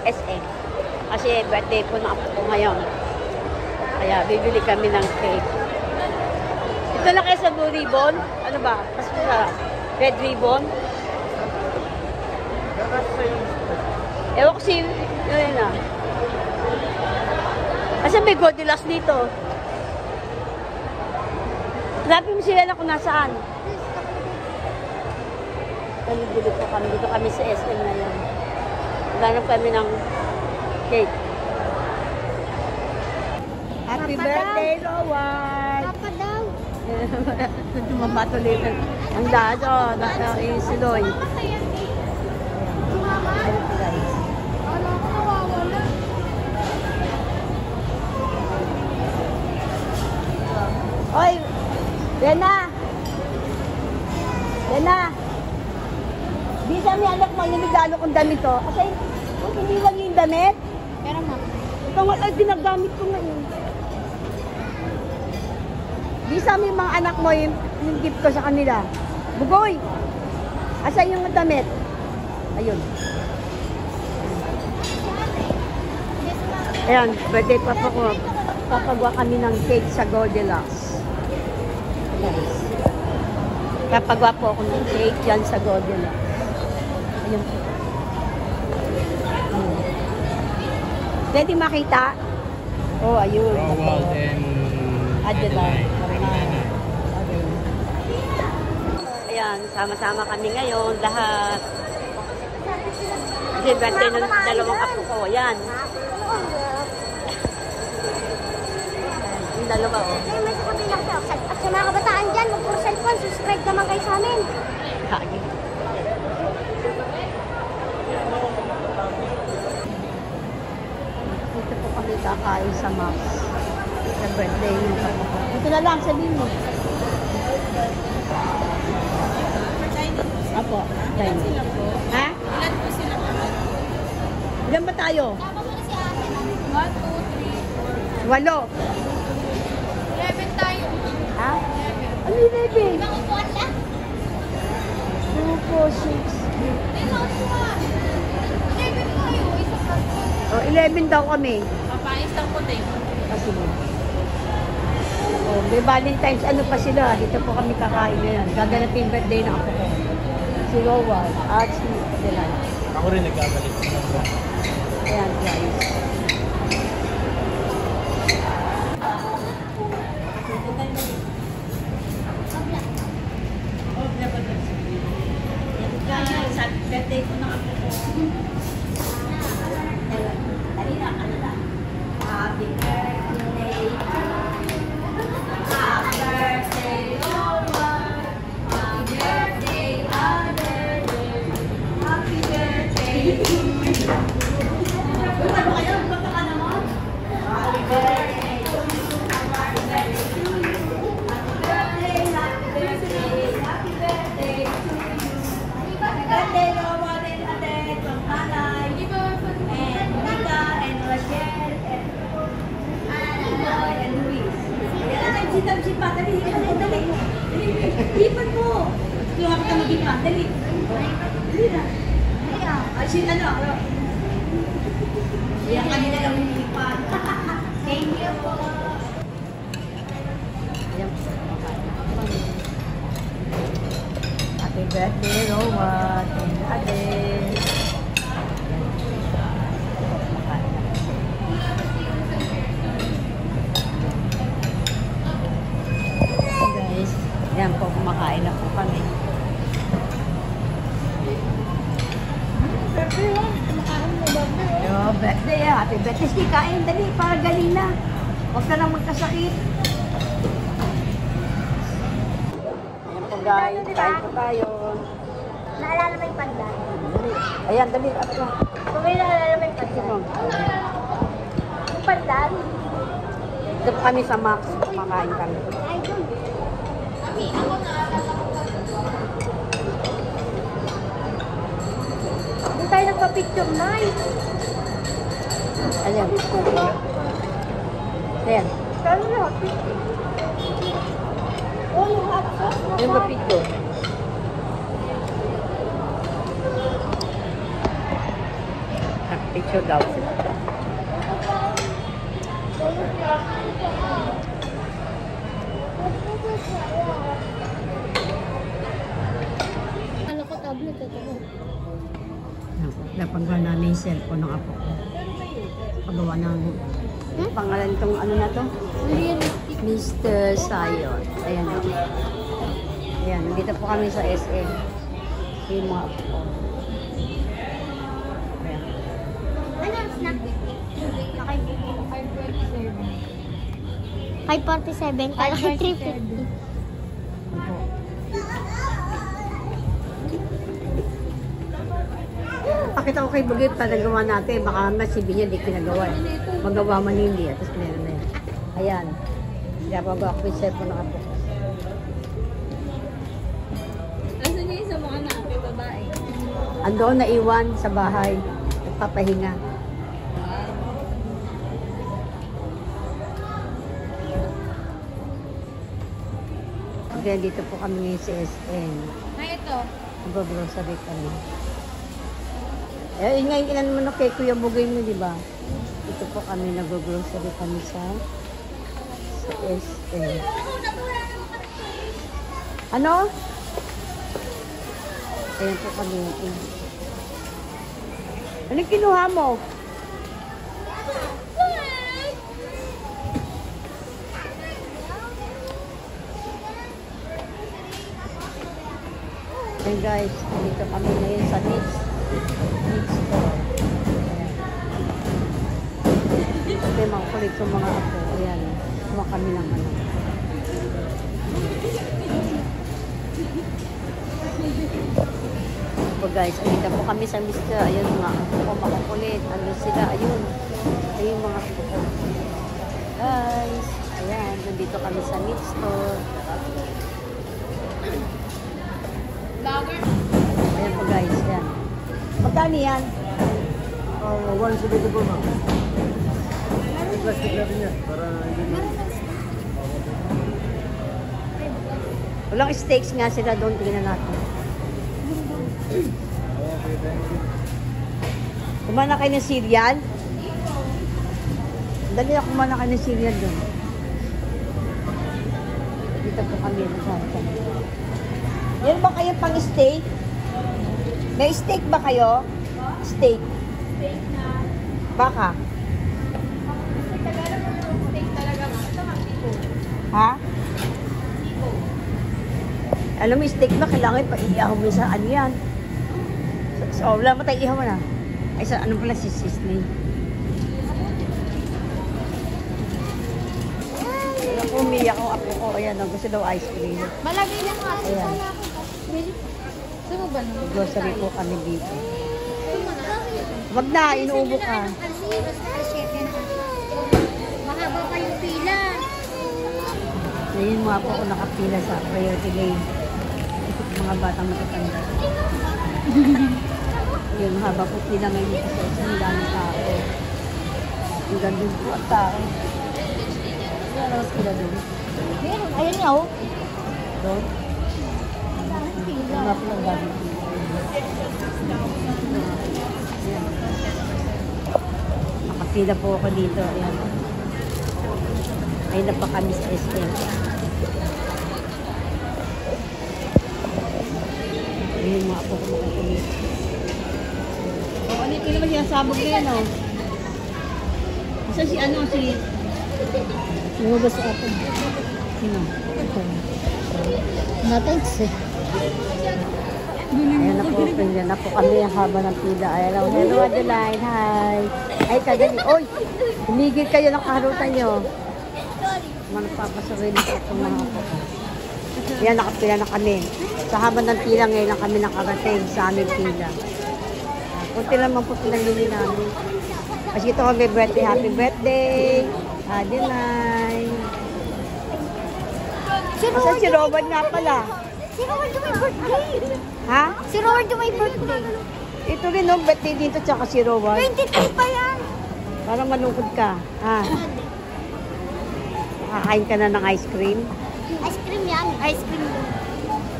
SM. Kasi birthday po ng apo ko ngayon. Kaya bibili kami ng cake. Ito na kayo sa Blue Ribbon. Ano ba? Mas masarap. Red Ribbon. Ewan ko si... Yun na. Kasi may Goldilocks dito. Sabi mo sila na kung nasaan. Nalibili po kami. Dito kami sa SM ngayon. Ganap kami ng cake. Happy birthday, Rowan! Papa daw. Tumamatuloy ang daso. Yung siloy. Oy! Lena! Lena! Bisa may anak mo, yung nagdalo kong damit to. Kasi kung iniwan niyo yung damit, Pero ma. ito nga ay ginagamit ko ngayon. Bisa may mga anak mo yung gift ko sa kanila. Bugoy! Asan yung damit? Ayun. Ayan, birthday pa po ko. Papagawa kami ng cake sa Goldilocks. Guys. Papagawa po ako ng cake dyan sa Goldilocks. Ayun po. Pwede makita? Oh, ayun. Rowald and Adelaide. Ayan, sama-sama kami ngayon, lahat. Kasi birthday ng dalawang apo ko. Ayan. Yung dalawa, oh. Ay, may sa kabilang sa Oxad. At sa mga kabataan dyan, mag-puro cellphone, subscribe naman kayo sa amin. Kagi. Dito po kami kakain sa Max. Sa birthday ng apo ko. Dito na lang, sabihin mo. Apo, dining. Ha? Ilan po sila po? Ilan ba tayo? 1, 2, 3, 4. 8. 11 tayo. Ha? Ano yung 11? Mga upuan lang. 2, 4, 6. Hindi na upuan. 11 tayo. Isa pa po. Oh, 11 daw kami. Papayos lang po din. Kasi oh, may Valentine's, ano pa sila? Dito po kami kakain ngayon. Gaganapin birthday ng ako ko. Si Rowan at si Dylan. Ako rin nagkabalik. Ayan, guys. Birthday ko ng ako ko. Dali na, ano na? Happy birthday. Happy birthday, Rowan. Happy birthday, Other. Happy birthday to you. Ano kayo? Baka ka naman? Happy birthday to you. Happy birthday to you. Happy birthday, happy birthday, happy birthday to you. Happy birthday, Rowan and Ate, from Nanay, and Mika, and Rachel, and Boy, and Luis. Ayan, nagsitab-sip pa. Dali, dali. Ipan mo. Yung ako ka mag-ipan. Dali. Dali na. Ay, ano? Ayan, kanina lang umiipan. Thank you po. Ayan. Happy birthday, Rowan and Ate. Guys, yan po, kumakain na po kami. Yo, birthday ah. Happy birthday. Sige, kain. Dali, para galing na. Huwag ka lang magkasakit. Ayan po guys, kain po tayo. Naalala mo yung pandan? Dali. Ayan, dali. Ato. Kung may naalala mo yung Sige pandan? mo. Yung pandan? Dito po kami sa Max. Kumakain kami. Ay, dun. Ako naalala ko. Doon tayo nagpa-picture, Nay. Ayan. Ayan. Kano na happy? Oh, yung hot sauce na Yung pa. mapito. Picture Picture daw sila. Ano ko tablet ito? Napagawa namin yung cellphone ng apo ko. Pagawa ng pangalan tong ano na to? Mr. Sayon. Ayan o. Ayan, dito po kami sa SM. Yung mga apo ko. Ayan. Ano ang snack? Kay 47, kala kay 350. Pakita ko kay Bagay pa nagawa natin. Baka masibi niya di kinagawa. Magawa man hindi. Tapos meron na yan. Ayan. Pinapagawa ko yung cellphone ng apo ko. Asan niya yung sa mga natin, babae? Andoon naiwan sa bahay. Nagpapahinga. Kaya dito po kami ngayon sa SM. Ay, ito. Nag-grocery kami. Eh, yun nga yung inan mo na kay Kuya Bugay mo, di ba? Dito po kami nag-grocery kami sa SM. Ano? Ayan po kami. Anong kinuha mo? Ayan guys, dito kami ngayon sa Needs Store. Ayan. Ito yung mga kulit ng mga apo. Ayan, kuha kami ng ano. So guys, dito po kami sa Mr. Ayun mga apo ko, makukulit. Ano sila, ayun. Ayun mga apo ko. Guys, ayan, nandito kami sa Needs Store. Vlogger. Ayan po guys, ayan. Magkano yan? 174 ma'am. Plastic natin yan. Para hindi Walang steaks nga sila doon, tingnan natin. Okay, thank you. Kumana kayo ng cereal? Dali na kumana kayo ng cereal doon. Dito po kami nagsasabi. Yan ba kayo pang steak? May steak ba kayo? Steak. Steak na. Baka? Steak talaga. Ito nga, tipo. Ha? Alam mo, steak ba, kailangan pa-iihaw mo sa ano yan. So, wala mo tayo ihaw na. Ay, sa ano pala si Sisley? Ayan, umiyak ang apo ko. Ayan, gusto daw ice cream. Malagay lang nga. Ayan. Gusto mo ba naman? Grocery po kami dito. Wag na, inuubo ka. Mahaba pa yung pila. Ngayon mga po ako nakapila sa priority lane. Mga batang matatanda. Yun, haba po pila ngayon kasi ang daming tao. Ang gandun po ang tao. Wala naman sila doon. Ayun nga oh. Doon? Wala po ang daming pila. Ayan. Nakapila po ako dito. Ayan. Ayun na pa kami sa SM. Ayun mga po ko makakulit. O, ano yung naman sinasabog na yan, o? Basta si ano, si... Lumabas sa atin. Sino? Ito. Nathanks eh. Ayan na po, pinyan na po kami ang haba ng pila. Ayan, hello Adeline, hi. Ay, kadali. Oy! Humigil kayo ng kaharutan nyo. Managpapasaway na po itong mga po. Ayan, nakapila na kami. Sa haba ng pila ngayon lang kami nakarating sa aming pila. Kunti naman po pinalili namin. Kasi ito kami birthday. Happy birthday! Adeline! Asa si Robert nga pala? Si Robert may birthday. Ha? Si Robert may birthday. Ito rin no, birthday dito tsaka si Robert. 23 pa yan. Parang malungkot ka. Ha? Nakakain ka na ng ice cream? Ice cream yan. Ice cream.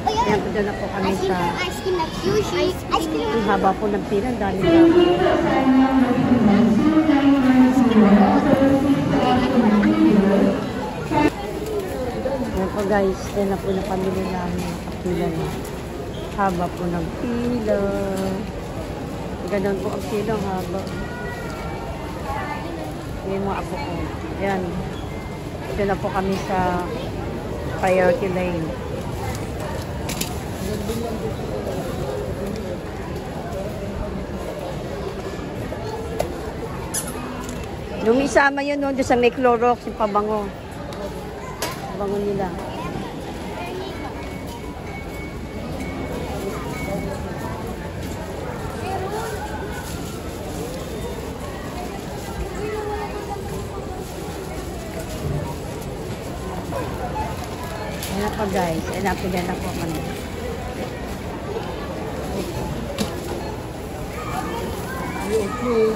Ay, Ayan po doon na po kami sa... ice cream na sushi. Ice cream. Ang haba po ng pila. Ang dami na. Ayan po guys, yan na po na pamilya namin. Nakapila na. Haba po ng pila. Ganun po ang pila, haba. Yan mga apo ko. Yan. Ito na po kami sa priority lane. Nung isama yun doon sa may Clorox, yung pabango. Pabango nila. Ayan pa guys, napila na po kami. Okay.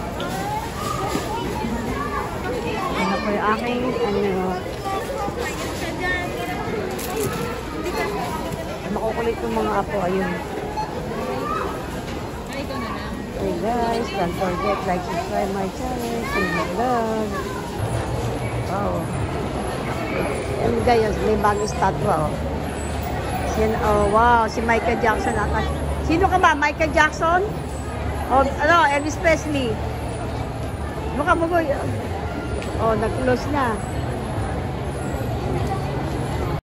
Ano po yung aking, makukulit yung mga apo, ayun. Hey guys, don't forget, like, subscribe my channel, Silver Vlog. Wow. And guys, may bagong statwa, oh. Oh, wow, si Michael Jackson ata. Sino ka ba? Michael Jackson? O, Elvis Presley. Mukha mo ko. Oh, nag-close na.